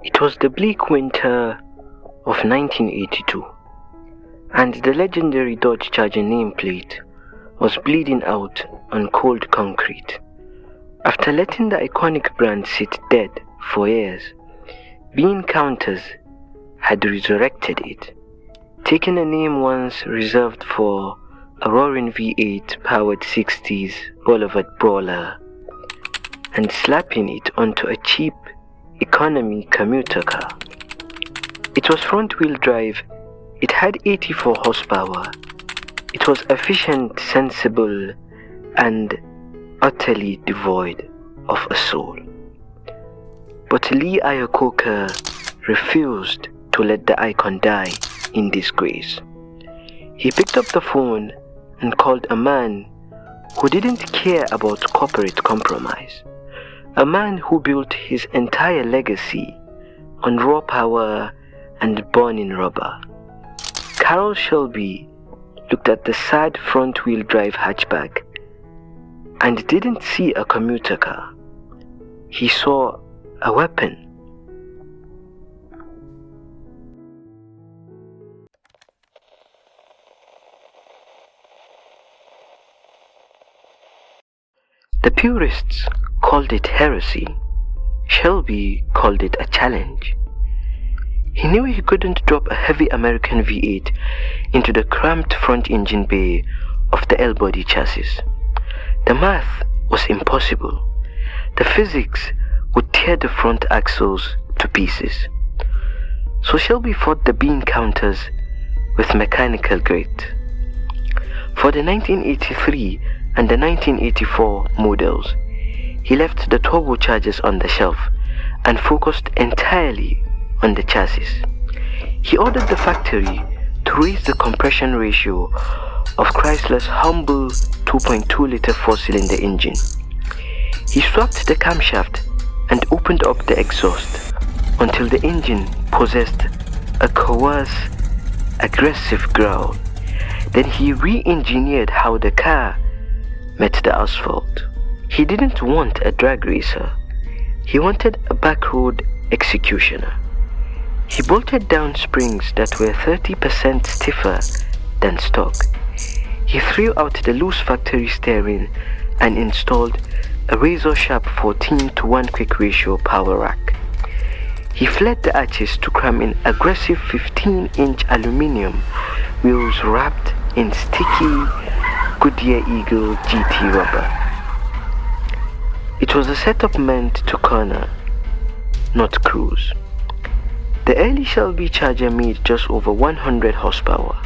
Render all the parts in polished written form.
It was the bleak winter of 1982, and the legendary Dodge Charger nameplate was bleeding out on cold concrete. After letting the iconic brand sit dead for years, bean counters had resurrected it, taking a name once reserved for a roaring V8 powered 60s Boulevard brawler and slapping it onto a cheap economy commuter car. It was front-wheel drive, it had 84 horsepower, it was efficient, sensible, and utterly devoid of a soul. But Lee Iacocca refused to let the icon die in disgrace. He picked up the phone and called a man who didn't care about corporate compromise, a man who built his entire legacy on raw power and burning rubber. Carroll Shelby looked at the sad front-wheel drive hatchback and didn't see a commuter car. He saw a weapon. The purists called it heresy. Shelby called it a challenge. He knew he couldn't drop a heavy American V8 into the cramped front engine bay of the L-body chassis. The math was impossible. The physics would tear the front axles to pieces. So Shelby fought the bean counters with mechanical grit. For the 1983 and the 1984 models, he left the turbochargers on the shelf and focused entirely on the chassis. He ordered the factory to raise the compression ratio of Chrysler's humble 2.2-liter four-cylinder engine. He swapped the camshaft and opened up the exhaust until the engine possessed a coarse, aggressive growl. Then he re-engineered how the car met the asphalt. He didn't want a drag racer. He wanted a backroad executioner. He bolted down springs that were 30% stiffer than stock. He threw out the loose factory steering and installed a razor-sharp 14:1 quick ratio power rack. He fled the arches to cram in aggressive 15-inch aluminum wheels wrapped in sticky Goodyear Eagle GT rubber. It was a setup meant to corner, not cruise. The early Shelby Charger made just over 100 horsepower,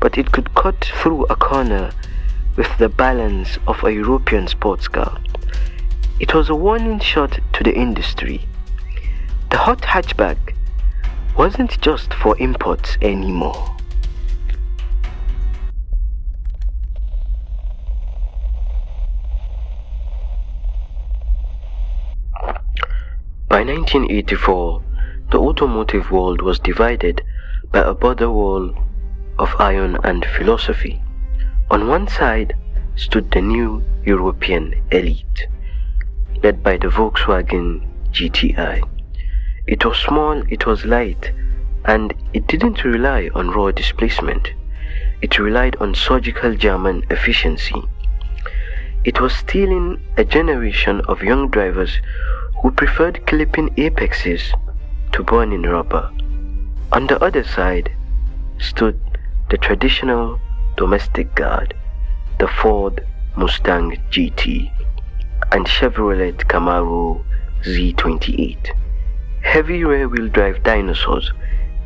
but it could cut through a corner with the balance of a European sports car. It was a warning shot to the industry. The hot hatchback wasn't just for imports anymore. By 1984, the automotive world was divided by a border wall of iron and philosophy. On one side stood the new European elite, led by the Volkswagen GTI. It was small, it was light, and it didn't rely on raw displacement. It relied on surgical German efficiency. It was stealing a generation of young drivers who preferred clipping apexes to burning rubber. On the other side stood the traditional domestic guard, the Ford Mustang GT and Chevrolet Camaro Z28. Heavy rear-wheel drive dinosaurs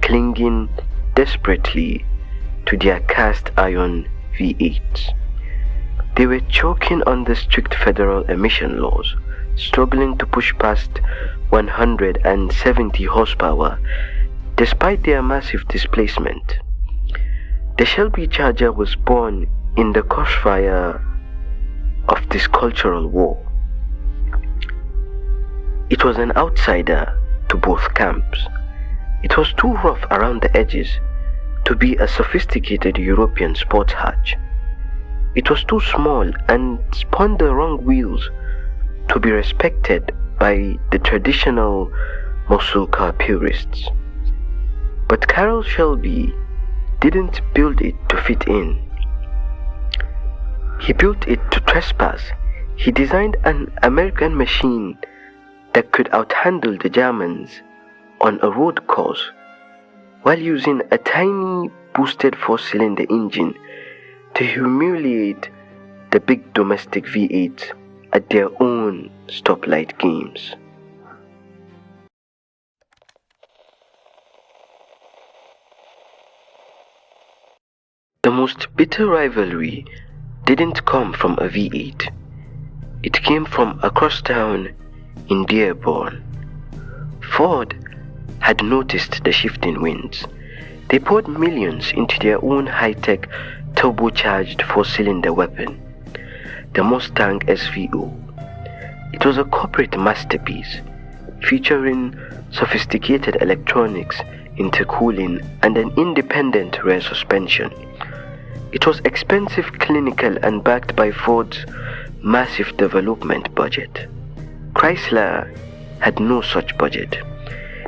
clinging desperately to their cast iron V8s. They were choking under strict federal emission laws, struggling to push past 170 horsepower despite their massive displacement. The Shelby Charger was born in the crossfire of this cultural war. It was an outsider to both camps. It was too rough around the edges to be a sophisticated European sports hatch. It was too small and spun the wrong wheels to be respected by the traditional muscle car purists. But Carroll Shelby didn't build it to fit in. He built it to trespass. He designed an American machine that could outhandle the Germans on a road course while using a tiny boosted 4-cylinder engine to humiliate the big domestic V8s at their own stoplight games. The most bitter rivalry didn't come from a V8. It came from across town in Dearborn. Ford had noticed the shifting winds. They poured millions into their own high-tech turbocharged 4-cylinder weapon, the Mustang SVO. It was a corporate masterpiece, featuring sophisticated electronics, intercooling, and an independent rear suspension. It was expensive, clinical, and backed by Ford's massive development budget. Chrysler had no such budget.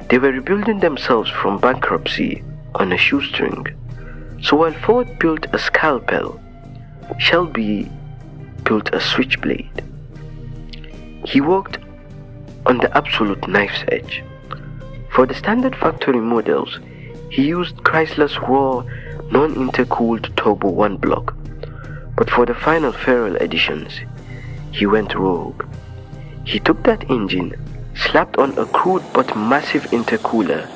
They were rebuilding themselves from bankruptcy on a shoestring. So while Ford built a scalpel, Shelby built a switchblade. He worked on the absolute knife's edge. For the standard factory models, he used Chrysler's raw, non-intercooled turbo 1 block. But for the final Feral editions, he went rogue. He took that engine, slapped on a crude but massive intercooler,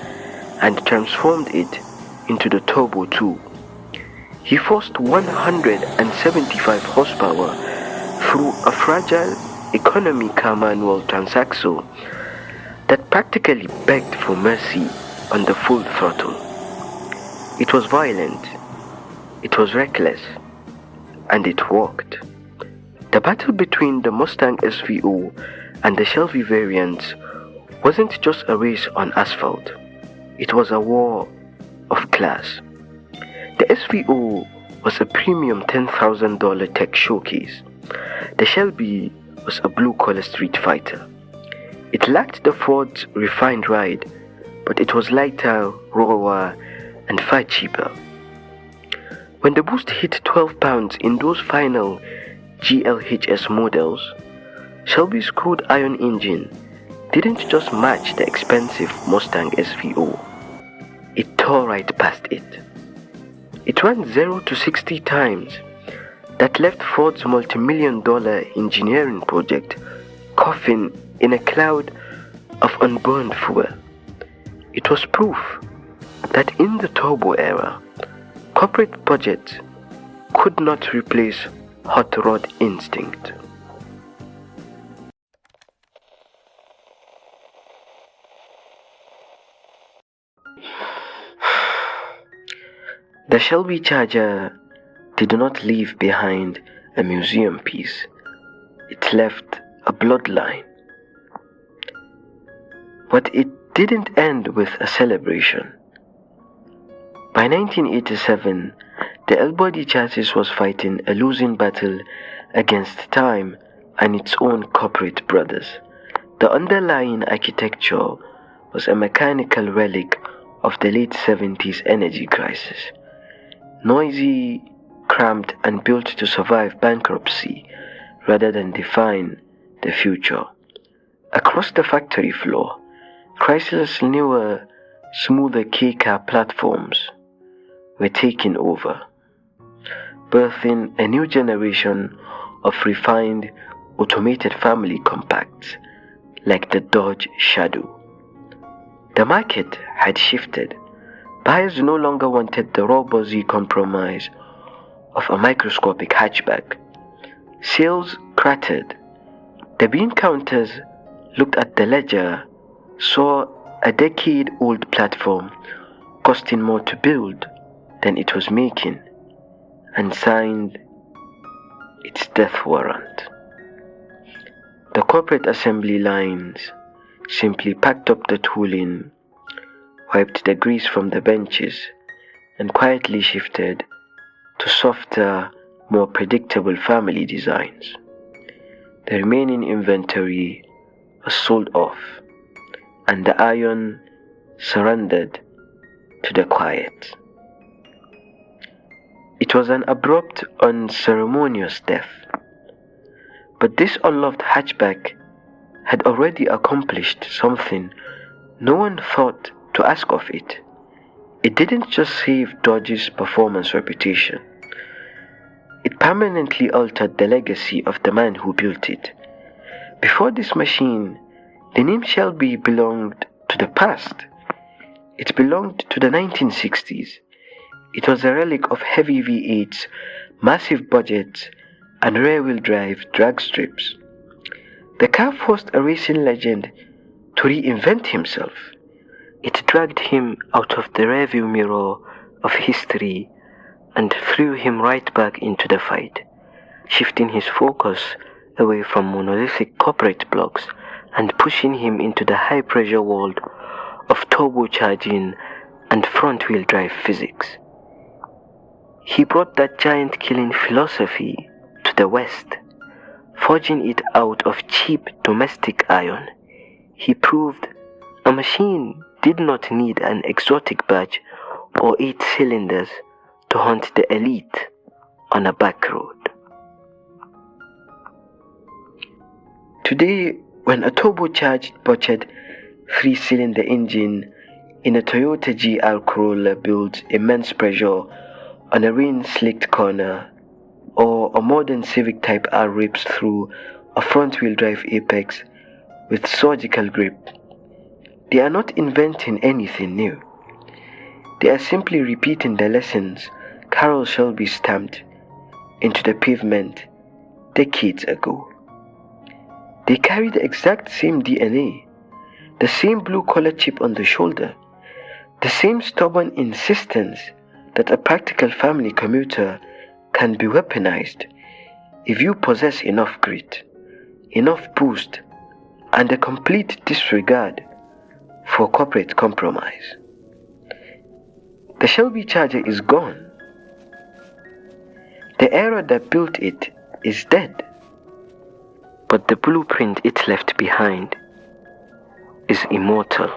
and transformed it into the Turbo 2. He forced 175 horsepower through a fragile economy car manual transaxle that practically begged for mercy on the full throttle. It was violent, it was reckless, and it worked. The battle between the Mustang SVO and the Shelby variants wasn't just a race on asphalt, it was a war of class. The SVO was a premium $10,000 tech showcase. The Shelby was a blue-collar street fighter. It lacked the Ford's refined ride, but it was lighter, rawer, and far cheaper. When the boost hit 12 pounds in those final GLHS models, Shelby's crude iron engine didn't just match the expensive Mustang SVO, it tore right past it. It ran 0 to 60 times. That left Ford's multi-million-dollar engineering project coughing in a cloud of unburned fuel. It was proof that in the turbo era, corporate budgets could not replace hot rod instinct. The Shelby Charger did not leave behind a museum piece. It left a bloodline. But it didn't end with a celebration. By 1987, the L-body chassis was fighting a losing battle against time and its own corporate brothers. The underlying architecture was a mechanical relic of the late 70s energy crisis. Noisy, cramped, and built to survive bankruptcy rather than define the future. Across the factory floor, Chrysler's newer, smoother K-car platforms were taking over, birthing a new generation of refined, automated family compacts like the Dodge Shadow. The market had shifted. Buyers no longer wanted the raw buzzy compromise of a microscopic hatchback. Sales crattered. The bean counters looked at the ledger, saw a decade-old platform costing more to build than it was making, and signed its death warrant. The corporate assembly lines simply packed up the tooling, wiped the grease from the benches, and quietly shifted to softer, more predictable family designs. The remaining inventory was sold off, and the iron surrendered to the quiet. It was an abrupt, unceremonious death, but this unloved hatchback had already accomplished something no one thought to ask of it. It didn't just save Dodge's performance reputation, it permanently altered the legacy of the man who built it. Before this machine, the name Shelby belonged to the past. It belonged to the 1960s. It was a relic of heavy V8s, massive budgets, and rear-wheel drive drag strips. The car forced a racing legend to reinvent himself. It dragged him out of the rearview mirror of history and threw him right back into the fight, shifting his focus away from monolithic corporate blocks and pushing him into the high-pressure world of turbocharging and front-wheel drive physics. He brought that giant-killing philosophy to the West, forging it out of cheap domestic iron. He proved a machine did not need an exotic badge or 8 cylinders to hunt the elite on a back road. Today, when a turbocharged butchered 3-cylinder engine in a Toyota GR Corolla builds immense pressure on a rain-slicked corner, or a modern Civic Type R rips through a front-wheel drive apex with surgical grip, they are not inventing anything new. They are simply repeating the lessons Carroll Shelby stamped into the pavement decades ago. They carry the exact same DNA, the same blue-collar chip on the shoulder, the same stubborn insistence that a practical family commuter can be weaponized if you possess enough grit, enough boost, and a complete disregard for corporate compromise. The Shelby Charger is gone. The era that built it is dead. But the blueprint it left behind is immortal.